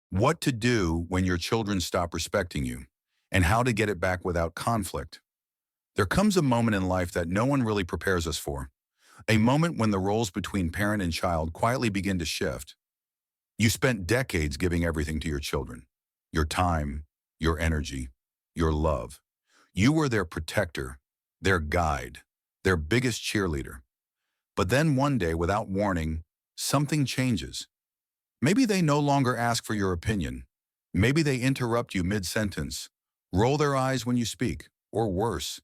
what to do when your children stop respecting you, and how to get it back without conflict. There comes a moment in life that no one really prepares us for, a moment when the roles between parent and child quietly begin to shift. You spent decades giving everything to your children, your time, your energy, your love. You were their protector, their guide, their biggest cheerleader. But then one day, without warning, something changes. Maybe they no longer ask for your opinion. Maybe they interrupt you mid-sentence, roll their eyes when you speak, or worse,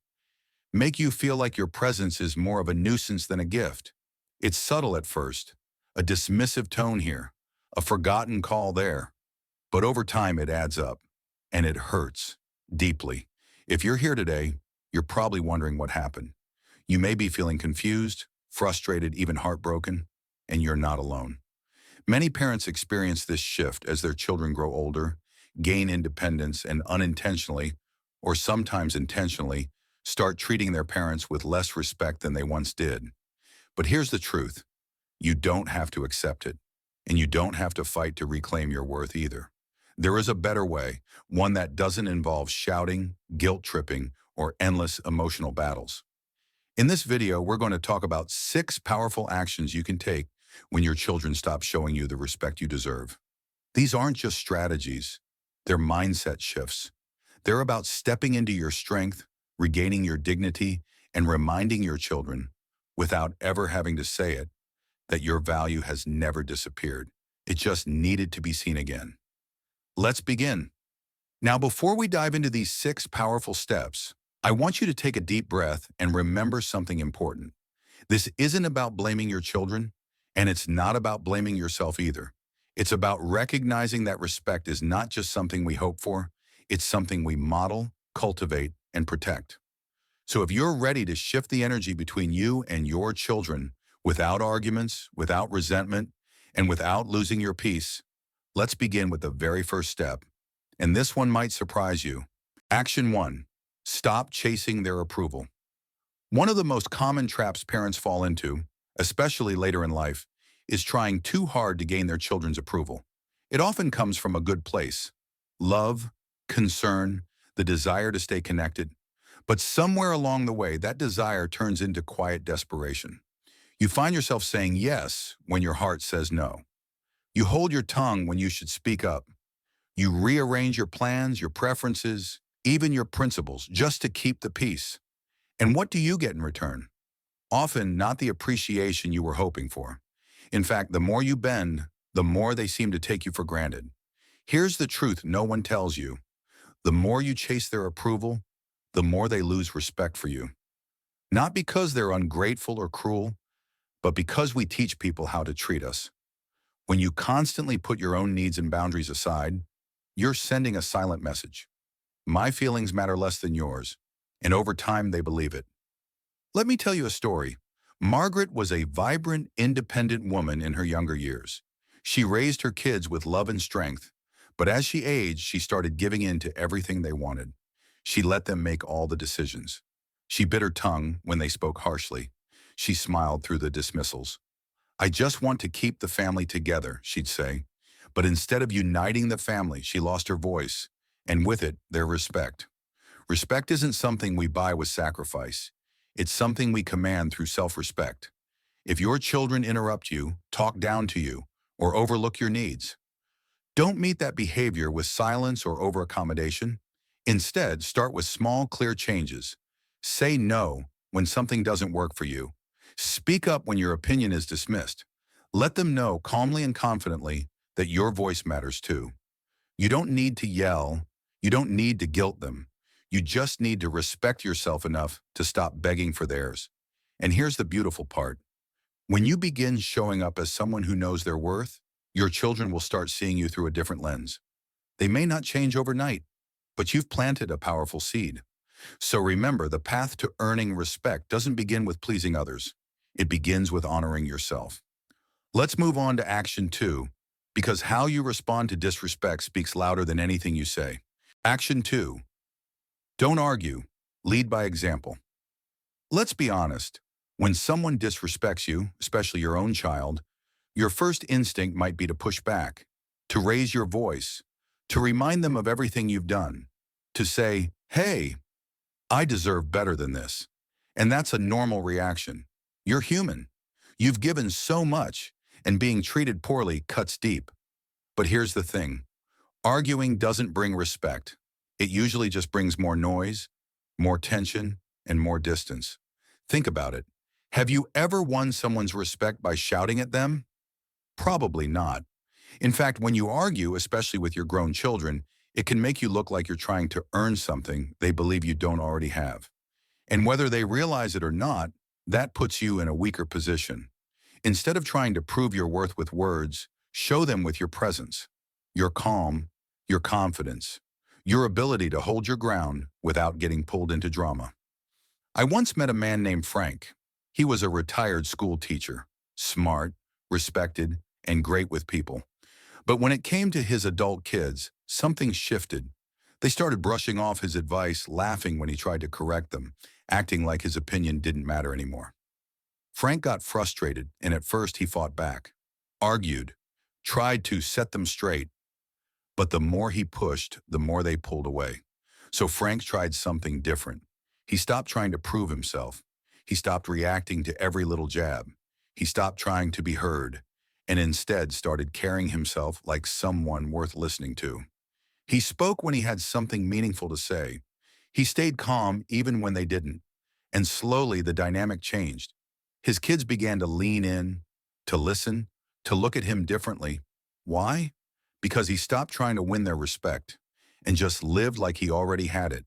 make you feel like your presence is more of a nuisance than a gift. It's subtle at first, a dismissive tone here, a forgotten call there. But over time it adds up, and it hurts deeply. If you're here today, you're probably wondering what happened. You may be feeling confused, frustrated, even heartbroken, and you're not alone. Many parents experience this shift as their children grow older, gain independence, and unintentionally, or sometimes intentionally, start treating their parents with less respect than they once did. But here's the truth. You don't have to accept it, and you don't have to fight to reclaim your worth either. There is a better way, one that doesn't involve shouting, guilt-tripping, or endless emotional battles. In this video, we're going to talk about 6 powerful actions you can take when your children stop showing you the respect you deserve. These aren't just strategies, they're mindset shifts. They're about stepping into your strength, regaining your dignity, and reminding your children, without ever having to say it, that your value has never disappeared. It just needed to be seen again. Let's begin. Now, before we dive into these 6 powerful steps, I want you to take a deep breath and remember something important. This isn't about blaming your children, and it's not about blaming yourself either. It's about recognizing that respect is not just something we hope for, it's something we model, cultivate, and protect. So if you're ready to shift the energy between you and your children without arguments, without resentment, and without losing your peace, let's begin with the very first step. And this one might surprise you. Action 1. Stop chasing their approval. One of the most common traps parents fall into, especially later in life, is trying too hard to gain their children's approval. It often comes from a good place. Love, concern, the desire to stay connected. But somewhere along the way, that desire turns into quiet desperation. You find yourself saying yes when your heart says no. You hold your tongue when you should speak up. You rearrange your plans, your preferences, even your principles, just to keep the peace. And what do you get in return? Often not the appreciation you were hoping for. In fact, the more you bend, the more they seem to take you for granted. Here's the truth no one tells you. The more you chase their approval, the more they lose respect for you. Not because they're ungrateful or cruel, but because we teach people how to treat us. When you constantly put your own needs and boundaries aside, you're sending a silent message. My feelings matter less than yours, and over time they believe it. Let me tell you a story. Margaret was a vibrant, independent woman in her younger years. She raised her kids with love and strength, but as she aged, she started giving in to everything they wanted. She let them make all the decisions. She bit her tongue when they spoke harshly. She smiled through the dismissals. "I just want to keep the family together," she'd say. But instead of uniting the family, she lost her voice, and with it, their respect. Respect isn't something we buy with sacrifice. It's something we command through self-respect. If your children interrupt you, talk down to you, or overlook your needs, don't meet that behavior with silence or over-accommodation. Instead, start with small, clear changes. Say no when something doesn't work for you. Speak up when your opinion is dismissed. Let them know calmly and confidently that your voice matters too. You don't need to yell. You don't need to guilt them. You just need to respect yourself enough to stop begging for theirs. And here's the beautiful part. When you begin showing up as someone who knows their worth, your children will start seeing you through a different lens. They may not change overnight, but you've planted a powerful seed. So remember, the path to earning respect doesn't begin with pleasing others. It begins with honoring yourself. Let's move on to action 2, because how you respond to disrespect speaks louder than anything you say. Action 2. Don't argue. Lead by example. Let's be honest. When someone disrespects you, especially your own child, your first instinct might be to push back. to raise your voice, to remind them of everything you've done, to say, hey, I deserve better than this. And that's a normal reaction. You're human. You've given so much, and being treated poorly cuts deep. But here's the thing. Arguing doesn't bring respect. It usually just brings more noise, more tension, and more distance. Think about it. Have you ever won someone's respect by shouting at them? Probably not. In fact, when you argue, especially with your grown children, it can make you look like you're trying to earn something they believe you don't already have. And whether they realize it or not, that puts you in a weaker position. Instead of trying to prove your worth with words, show them with your presence, your calm, your confidence, your ability to hold your ground without getting pulled into drama. I once met a man named Frank. He was a retired school teacher, smart, respected, and great with people. But when it came to his adult kids, something shifted. They started brushing off his advice, laughing when he tried to correct them, acting like his opinion didn't matter anymore. Frank got frustrated, and at first he fought back, argued, tried to set them straight. But the more he pushed, the more they pulled away. So Frank tried something different. He stopped trying to prove himself. He stopped reacting to every little jab. He stopped trying to be heard, and instead started carrying himself like someone worth listening to. He spoke when he had something meaningful to say. He stayed calm even when they didn't. And slowly the dynamic changed. His kids began to lean in, to listen, to look at him differently. Why? Because he stopped trying to win their respect and just lived like he already had it.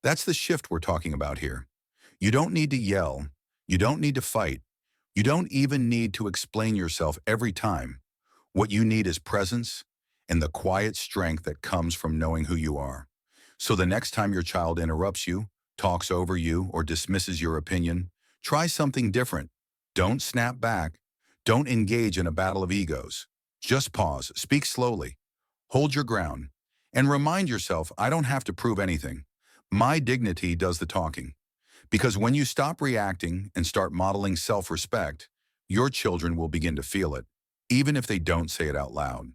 That's the shift we're talking about here. You don't need to yell. You don't need to fight. You don't even need to explain yourself every time. What you need is presence and the quiet strength that comes from knowing who you are. So the next time your child interrupts you, talks over you, or dismisses your opinion, try something different. Don't snap back. Don't engage in a battle of egos. Just pause, speak slowly, hold your ground, and remind yourself, I don't have to prove anything. My dignity does the talking. Because when you stop reacting and start modeling self-respect, your children will begin to feel it, even if they don't say it out loud.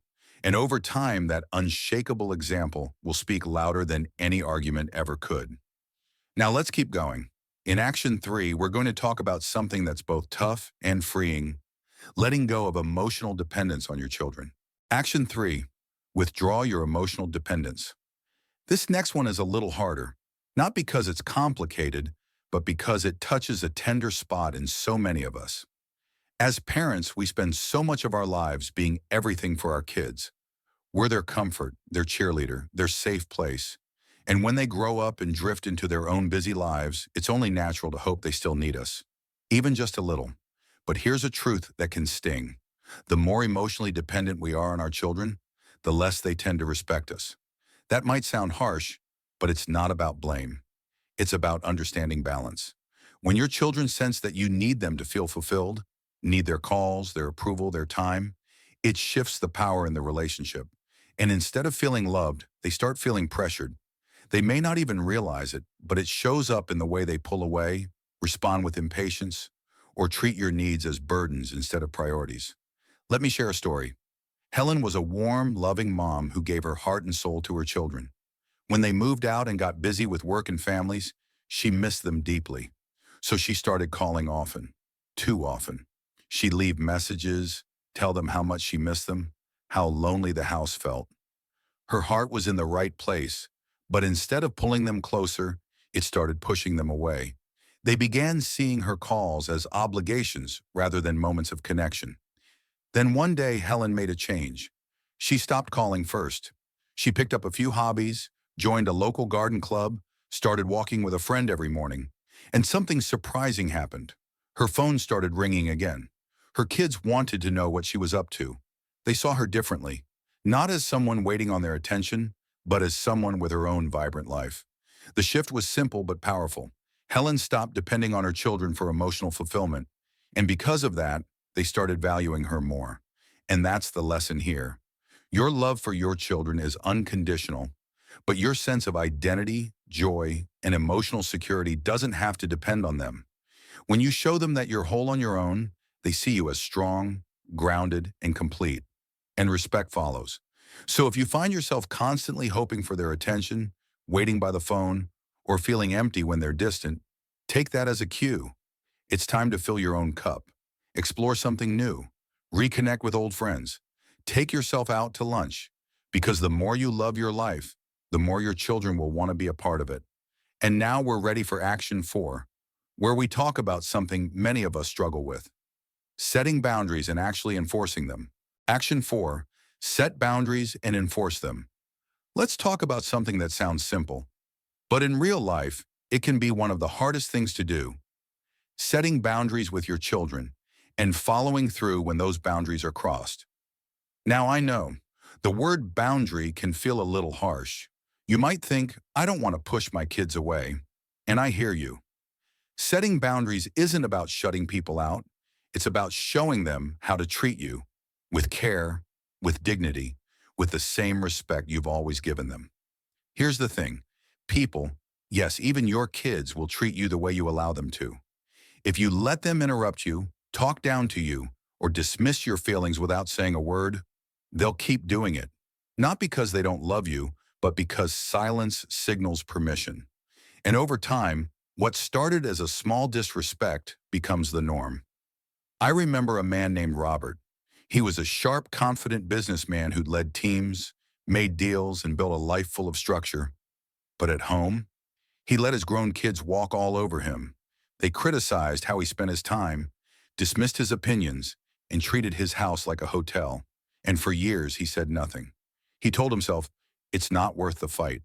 And over time, that unshakable example will speak louder than any argument ever could. Now let's keep going. In Action 3, we're going to talk about something that's both tough and freeing, letting go of emotional dependence on your children. Action 3, withdraw your emotional dependence. This next one is a little harder, not because it's complicated, but because it touches a tender spot in so many of us. As parents, we spend so much of our lives being everything for our kids. We're their comfort, their cheerleader, their safe place. And when they grow up and drift into their own busy lives, it's only natural to hope they still need us, even just a little. But here's a truth that can sting. The more emotionally dependent we are on our children, the less they tend to respect us. That might sound harsh, but it's not about blame. It's about understanding balance. When your children sense that you need them to feel fulfilled, need their calls, their approval, their time, it shifts the power in the relationship. And instead of feeling loved, they start feeling pressured. They may not even realize it, but it shows up in the way they pull away, respond with impatience, or treat your needs as burdens instead of priorities. Let me share a story. Helen was a warm, loving mom who gave her heart and soul to her children. When they moved out and got busy with work and families, she missed them deeply. So she started calling often, too often. She'd leave messages, tell them how much she missed them, how lonely the house felt. Her heart was in the right place, but instead of pulling them closer, it started pushing them away. They began seeing her calls as obligations rather than moments of connection. Then one day, Helen made a change. She stopped calling first. She picked up a few hobbies, joined a local garden club, started walking with a friend every morning. And something surprising happened. Her phone started ringing again. Her kids wanted to know what she was up to. They saw her differently, not as someone waiting on their attention, but as someone with her own vibrant life. The shift was simple but powerful. Helen stopped depending on her children for emotional fulfillment, and because of that, they started valuing her more. And that's the lesson here. Your love for your children is unconditional, but your sense of identity, joy, and emotional security doesn't have to depend on them. When you show them that you're whole on your own, they see you as strong, grounded, and complete. and respect follows. So if you find yourself constantly hoping for their attention, waiting by the phone, or feeling empty when they're distant, take that as a cue. It's time to fill your own cup. Explore something new. Reconnect with old friends. Take yourself out to lunch, because the more you love your life, the more your children will want to be a part of it. And now we're ready for Action 4, where we talk about something many of us struggle with: setting boundaries and actually enforcing them. Action 4, set boundaries and enforce them. Let's talk about something that sounds simple, but in real life, it can be one of the hardest things to do: setting boundaries with your children and following through when those boundaries are crossed. Now, I know the word boundary can feel a little harsh. You might think, I don't want to push my kids away. And I hear you. Setting boundaries isn't about shutting people out. It's about showing them how to treat you with care, with dignity, with the same respect you've always given them. Here's the thing. People, yes, even your kids, will treat you the way you allow them to. If you let them interrupt you, talk down to you, or dismiss your feelings without saying a word, they'll keep doing it. Not because they don't love you, but because silence signals permission. And over time, what started as a small disrespect becomes the norm. I remember a man named Robert. He was a sharp, confident businessman who'd led teams, made deals, and built a life full of structure. But at home, he let his grown kids walk all over him. They criticized how he spent his time, dismissed his opinions, and treated his house like a hotel. And for years, he said nothing. He told himself, it's not worth the fight.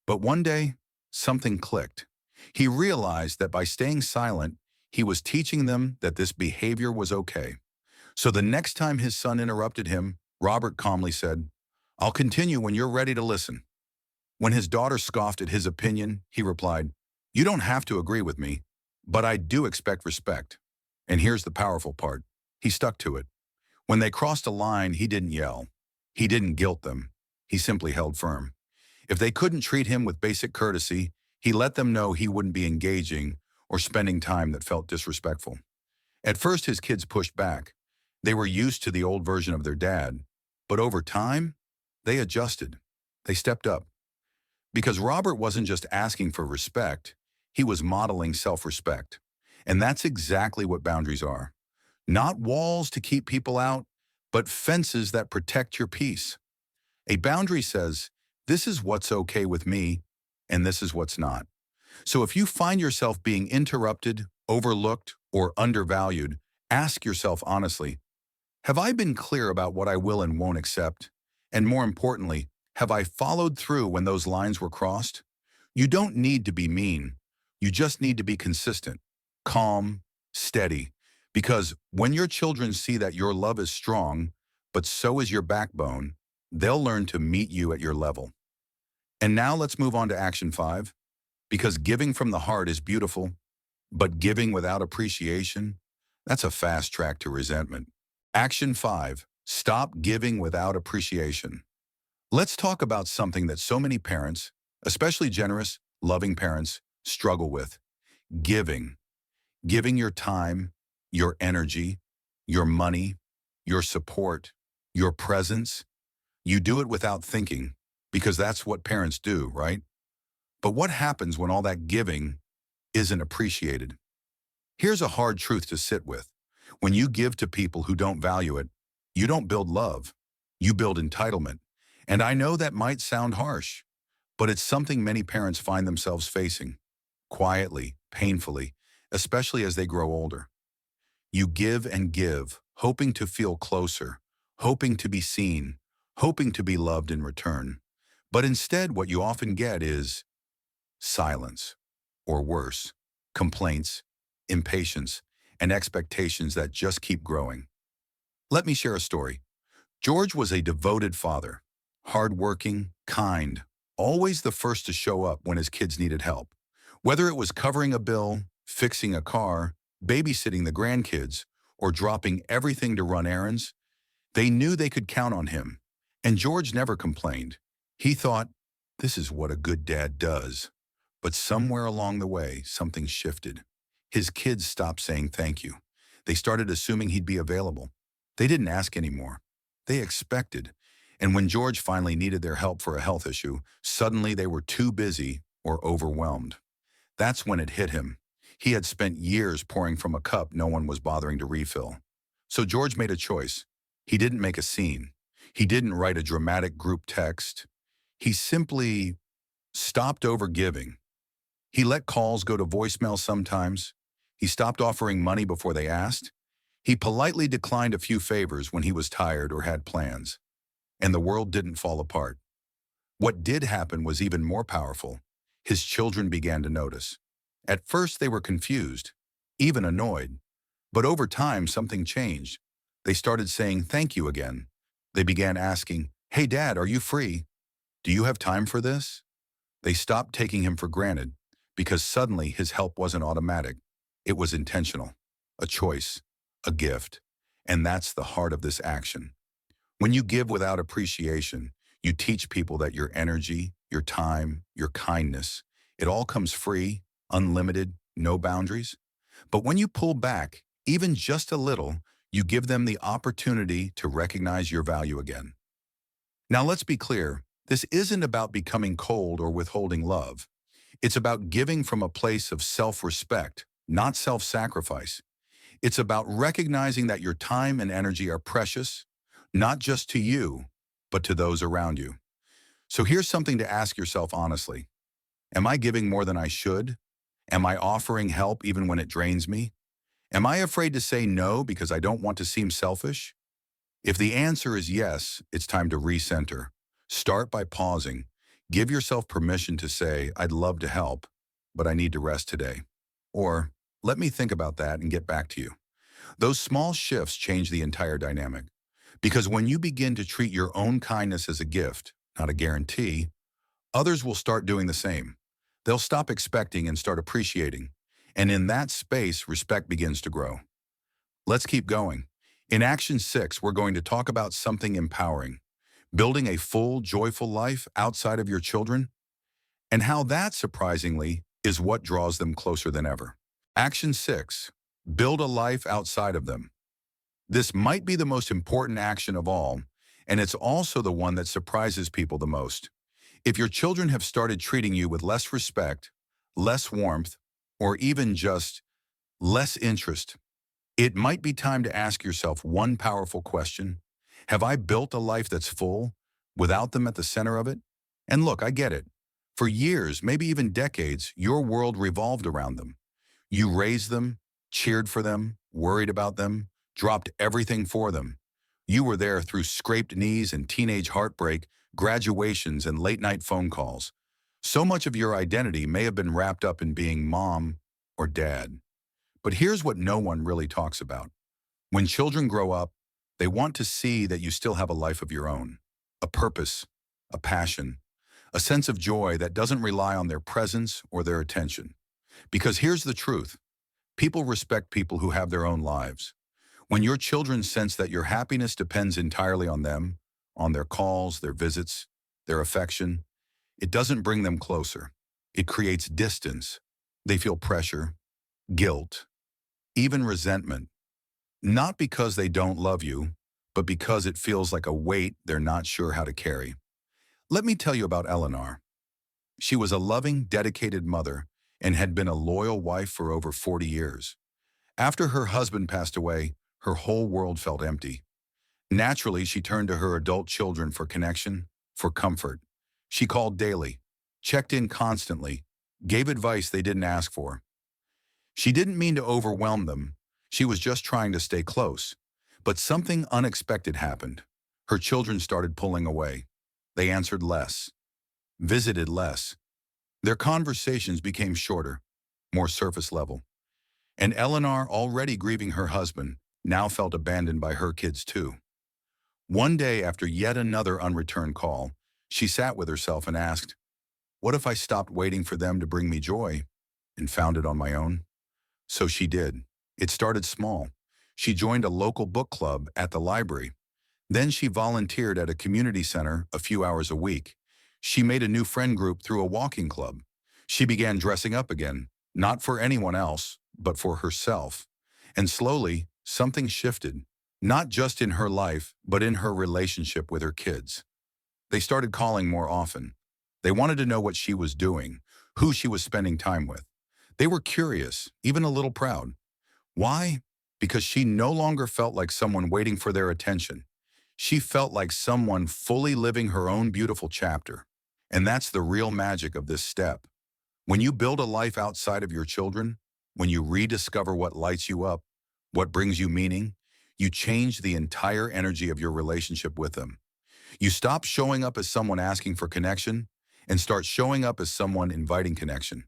But one day, something clicked. He realized that by staying silent, he was teaching them that this behavior was okay. So the next time his son interrupted him, Robert calmly said, I'll continue when you're ready to listen. When his daughter scoffed at his opinion, he replied, you don't have to agree with me, but I do expect respect. And here's the powerful part. He stuck to it. When they crossed a line, he didn't yell. He didn't guilt them. He simply held firm. If they couldn't treat him with basic courtesy, he let them know he wouldn't be engaging or spending time that felt disrespectful. At first, his kids pushed back. They were used to the old version of their dad. But over time, they adjusted. They stepped up. Because Robert wasn't just asking for respect, he was modeling self-respect. And that's exactly what boundaries are. Not walls to keep people out, but fences that protect your peace. A boundary says, this is what's okay with me, and this is what's not. So if you find yourself being interrupted, overlooked, or undervalued, ask yourself honestly, have I been clear about what I will and won't accept? And more importantly, have I followed through when those lines were crossed? You don't need to be mean. You just need to be consistent, calm, steady. Because when your children see that your love is strong, but so is your backbone, they'll learn to meet you at your level. And now let's move on to Action 5, because giving from the heart is beautiful, but giving without appreciation, that's a fast track to resentment. Action 5, stop giving without appreciation. Let's talk about something that so many parents, especially generous, loving parents, struggle with: giving. Giving your time, your energy, your money, your support, your presence. You do it without thinking, because that's what parents do, right? But what happens when all that giving isn't appreciated? Here's a hard truth to sit with. When you give to people who don't value it, you don't build love, you build entitlement. And I know that might sound harsh, but it's something many parents find themselves facing, quietly, painfully, especially as they grow older. You give and give, hoping to feel closer, hoping to be seen, hoping to be loved in return. But instead, what you often get is silence, or worse, complaints, impatience, and expectations that just keep growing. Let me share a story. George was a devoted father, hardworking, kind, always the first to show up when his kids needed help. Whether it was covering a bill, fixing a car, babysitting the grandkids, or dropping everything to run errands, they knew they could count on him. And George never complained. He thought, this is what a good dad does. But somewhere along the way, something shifted. His kids stopped saying thank you. They started assuming he'd be available. They didn't ask anymore. they expected. And when George finally needed their help for a health issue, suddenly they were too busy or overwhelmed. That's when it hit him. He had spent years pouring from a cup no one was bothering to refill. So George made a choice. He didn't make a scene. He didn't write a dramatic group text. He simply stopped overgiving. He let calls go to voicemail sometimes. He stopped offering money before they asked. He politely declined a few favors when he was tired or had plans. And the world didn't fall apart. What did happen was even more powerful. His children began to notice. At first they were confused, even annoyed. But over time something changed. They started saying thank you again. They began asking, "Hey Dad, are you free? Do you have time for this?" They stopped taking him for granted because suddenly his help wasn't automatic. It was intentional, a choice, a gift. And that's the heart of this action. When you give without appreciation, you teach people that your energy, your time, your kindness, it all comes free, unlimited, no boundaries. But when you pull back, even just a little, you give them the opportunity to recognize your value again. Now let's be clear, this isn't about becoming cold or withholding love. It's about giving from a place of self-respect, not self-sacrifice. It's about recognizing that your time and energy are precious, not just to you, but to those around you. So here's something to ask yourself honestly. Am I giving more than I should? Am I offering help even when it drains me? Am I afraid to say no because I don't want to seem selfish? If the answer is yes, it's time to recenter. Start by pausing. Give yourself permission to say, "I'd love to help, but I need to rest today." Or, "Let me think about that and get back to you." Those small shifts change the entire dynamic. Because when you begin to treat your own kindness as a gift, not a guarantee, others will start doing the same. They'll stop expecting and start appreciating. And in that space, respect begins to grow. Let's keep going. In Action 6, we're going to talk about something empowering, building a full, joyful life outside of your children, and how that, surprisingly, is what draws them closer than ever. Action 6, build a life outside of them. This might be the most important action of all, and it's also the one that surprises people the most. If your children have started treating you with less respect, less warmth, or even just less interest, it might be time to ask yourself one powerful question. Have I built a life that's full without them at the center of it? And look, I get it. For years, maybe even decades, your world revolved around them. You raised them, cheered for them, worried about them, dropped everything for them. You were there through scraped knees and teenage heartbreak, graduations and late-night phone calls. So much of your identity may have been wrapped up in being mom or dad. But here's what no one really talks about. When children grow up, they want to see that you still have a life of your own, a purpose, a passion, a sense of joy that doesn't rely on their presence or their attention. Because here's the truth. People respect people who have their own lives. When your children sense that your happiness depends entirely on them, on their calls, their visits, their affection, it doesn't bring them closer. It creates distance. They feel pressure, guilt, even resentment. Not because they don't love you, but because it feels like a weight they're not sure how to carry. Let me tell you about Eleanor. She was a loving, dedicated mother and had been a loyal wife for over 40 years. After her husband passed away, her whole world felt empty. Naturally, she turned to her adult children for connection, for comfort. She called daily, checked in constantly, gave advice they didn't ask for. She didn't mean to overwhelm them. She was just trying to stay close. But something unexpected happened. Her children started pulling away. They answered less, visited less. Their conversations became shorter, more surface level. And Eleanor, already grieving her husband, now felt abandoned by her kids too. One day, after yet another unreturned call, she sat with herself and asked, "What if I stopped waiting for them to bring me joy and found it on my own?" So she did. It started small. She joined a local book club at the library. Then she volunteered at a community center a few hours a week. She made a new friend group through a walking club. She began dressing up again, not for anyone else, but for herself. And slowly, something shifted. not just in her life, but in her relationship with her kids. They started calling more often. They wanted to know what she was doing, who she was spending time with. They were curious, even a little proud. Why? Because she no longer felt like someone waiting for their attention. She felt like someone fully living her own beautiful chapter. And that's the real magic of this step. When you build a life outside of your children, when you rediscover what lights you up, what brings you meaning, you change the entire energy of your relationship with them. You stop showing up as someone asking for connection and start showing up as someone inviting connection.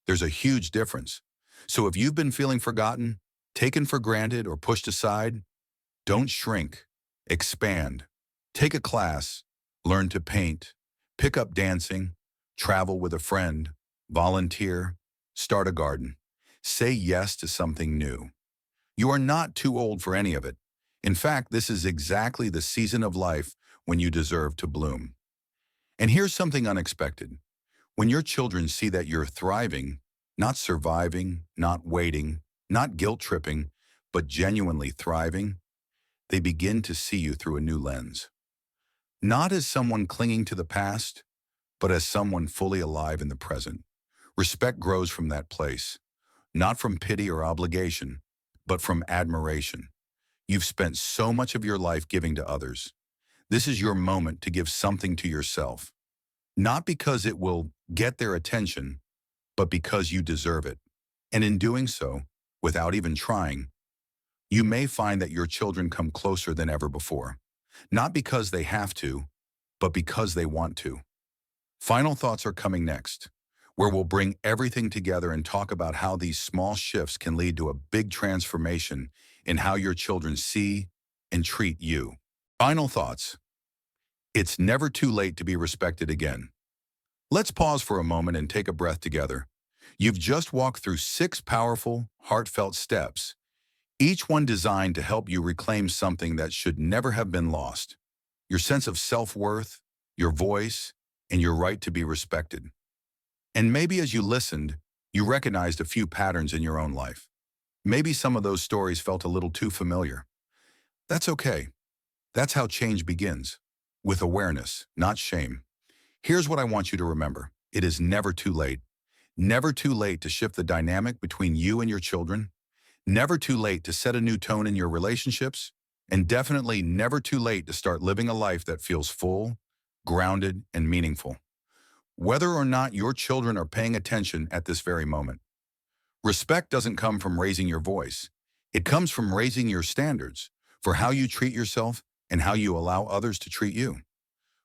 There's a huge difference. So if you've been feeling forgotten, taken for granted, or pushed aside, don't shrink. Expand. Take a class. Learn to paint. Pick up dancing. Travel with a friend. Volunteer. Start a garden. Say yes to something new. You are not too old for any of it. In fact, this is exactly the season of life when you deserve to bloom. And here's something unexpected. When your children see that you're thriving, not surviving, not waiting, not guilt-tripping, but genuinely thriving, they begin to see you through a new lens. Not as someone clinging to the past, but as someone fully alive in the present. Respect grows from that place, not from pity or obligation, but from admiration. You've spent so much of your life giving to others. This is your moment to give something to yourself. Not because it will get their attention, but because you deserve it. And in doing so, without even trying, you may find that your children come closer than ever before. Not because they have to, but because they want to. Final thoughts are coming next, where we'll bring everything together and talk about how these small shifts can lead to a big transformation in how your children see and treat you. Final thoughts. It's never too late to be respected again. Let's pause for a moment and take a breath together. You've just walked through 6 powerful, heartfelt steps, each one designed to help you reclaim something that should never have been lost. Your sense of self-worth, your voice, and your right to be respected. And maybe as you listened, you recognized a few patterns in your own life. Maybe some of those stories felt a little too familiar. That's okay. That's how change begins, with awareness, not shame. Here's what I want you to remember. It is never too late. Never too late to shift the dynamic between you and your children. Never too late to set a new tone in your relationships. And definitely never too late to start living a life that feels full, grounded, and meaningful. Whether or not your children are paying attention at this very moment. Respect doesn't come from raising your voice. It comes from raising your standards for how you treat yourself and how you allow others to treat you.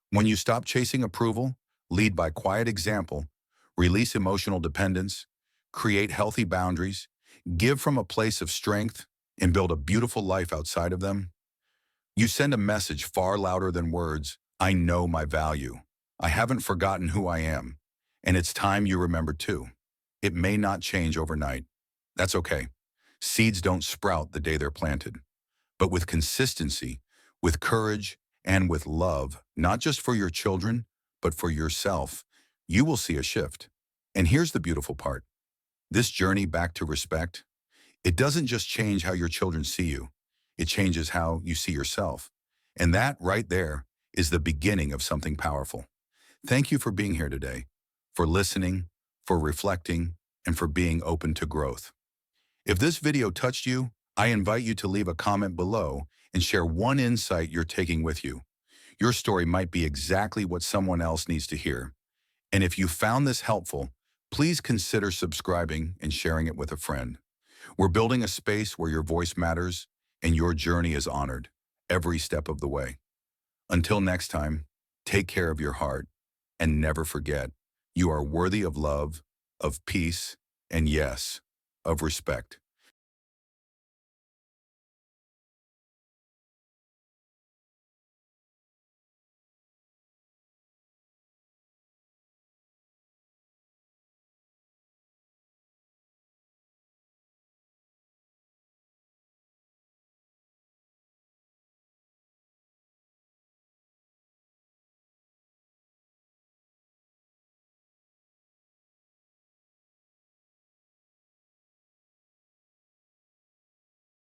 When you stop chasing approval, lead by quiet example, release emotional dependence, create healthy boundaries, give from a place of strength, and build a beautiful life outside of them, you send a message far louder than words. I know my value. I haven't forgotten who I am. And it's time you remember too. It may not change overnight. That's okay. Seeds don't sprout the day they're planted. But with consistency, with courage, and with love, not just for your children, but for yourself, you will see a shift. And here's the beautiful part. This journey back to respect, it doesn't just change how your children see you. It changes how you see yourself. And that right there is the beginning of something powerful. Thank you for being here today, for listening, for reflecting, and for being open to growth. If this video touched you, I invite you to leave a comment below and share one insight you're taking with you. Your story might be exactly what someone else needs to hear. And if you found this helpful, please consider subscribing and sharing it with a friend. We're building a space where your voice matters and your journey is honored every step of the way. Until next time, take care of your heart and never forget, you are worthy of love, of peace, and yes, of respect.